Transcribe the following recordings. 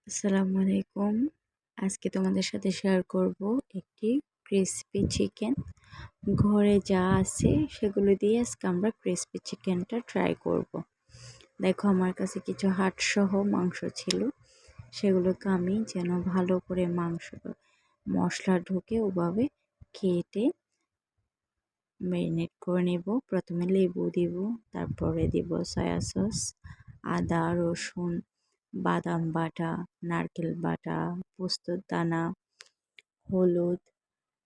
আসসালামু আলাইকুম। আজকে তোমাদের সাথে শেয়ার করব একটি ক্রিসপি চিকেন। ঘরে যা আছে সেগুলো দিয়ে আজকে আমরা ক্রিসপি চিকেনটা ট্রাই করব। দেখো আমার কাছে কিছু হাড়সহ মাংস ছিল, সেগুলোকে আমি যেন ভালো করে মশলা ঢুকে ওভাবে কেটে ম্যারিনেট করে নেব। প্রথমে লেবু দিব, তারপরে দিব সয়া সস, আদা রসুন, বাদাম বাটা, নারকেল বাটা, পোস্তর দানা, হলুদ,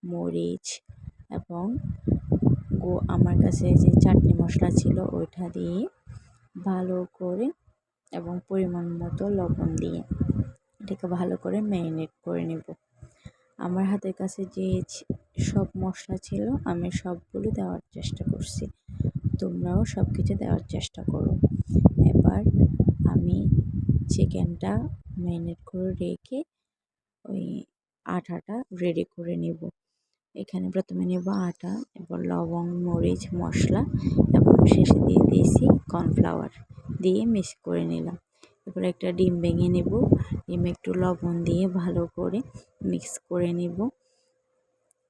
মরিচ এবং আমার কাছে যে চাটনি মশলা ছিল ওইটা দিয়ে ভালো করে এবং পরিমাণ মতো লবণ দিয়ে এটাকে ভালো করে ম্যারিনেট করে নেব। আমার হাতের কাছে যে সব মশলা ছিল আমি সবগুলো দেওয়ার চেষ্টা করছি, তোমরাও সব কিছু দেওয়ার চেষ্টা করো। এবার আমি চিকেনটা ম্যারিনেট করে রেখে ওই আটাটা রেডি করে নেব। এখানে প্রথমে নেব আটা, এরপর লবং, মরিচ, মশলা এবং শেষে দিয়ে দিয়েছি কর্নফ্লাওয়ার দিয়ে মিক্স করে নিলাম। এরপর একটা ডিম ভেঙে নেব, ডিমে একটু লবণ দিয়ে ভালো করে মিক্স করে নেব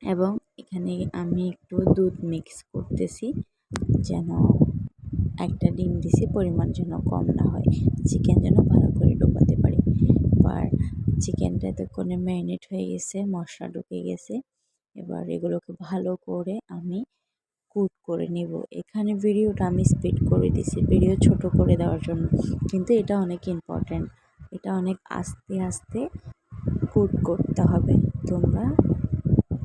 এবং এখানে আমি একটু দুধ মিক্স করতেছি যেন একটা ডিম দিছি পরিমাণ যেন কম না হয়, চিকেন যেন ভালো করে ডোবাতে পারি। আর চিকেনটা এতক্ষণে ম্যারিনেট হয়ে গেছে, মশলা ঢুকে গেছে। এবার এগুলোকে ভালো করে আমি কুক করে নেব। এখানে ভিডিওটা আমি স্পিড করে দিছি ভিডিও ছোট করে দেওয়ার জন্য, কিন্তু এটা অনেক ইম্পর্ট্যান্ট। এটা অনেক আস্তে আস্তে কুক করতে হবে, তোমরা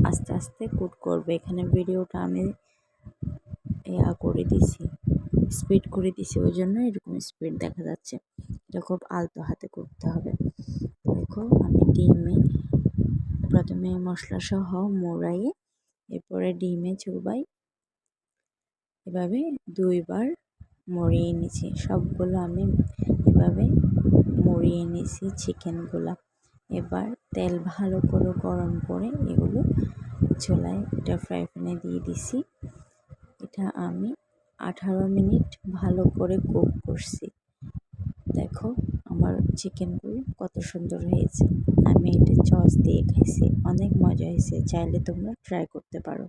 আস্তে আস্তে কুক করবে। এখানে ভিডিওটা আমি করে দিছি, স্পিড করে দিছি, ওই জন্য এরকম স্পিড দেখা যাচ্ছে। এটা খুব আলতো হাতে করতে হবে। দেখো আমি ডিমে প্রথমে মশলা সহ মোড়াইয়ে এরপরে ডিমে চুবাই, এভাবে 2 বার মরিয়ে নিছি। সবগুলো আমি এভাবে মরিয়ে নিছি চিকেনগুলা। এবার তেল ভালো করে গরম করে এগুলো চুলায় এটা ফ্রাই প্যানে দিয়ে দিছি। এটা আমি 18 মিনিট ভালো করে কুক করছি। দেখো আমার চিকেনগুলো কত সুন্দর হয়েছে। আমি এটা সস দিয়ে খাইছি, অনেক মজা হয়েছে। চাইলে তোমরা ট্রাই করতে পারো।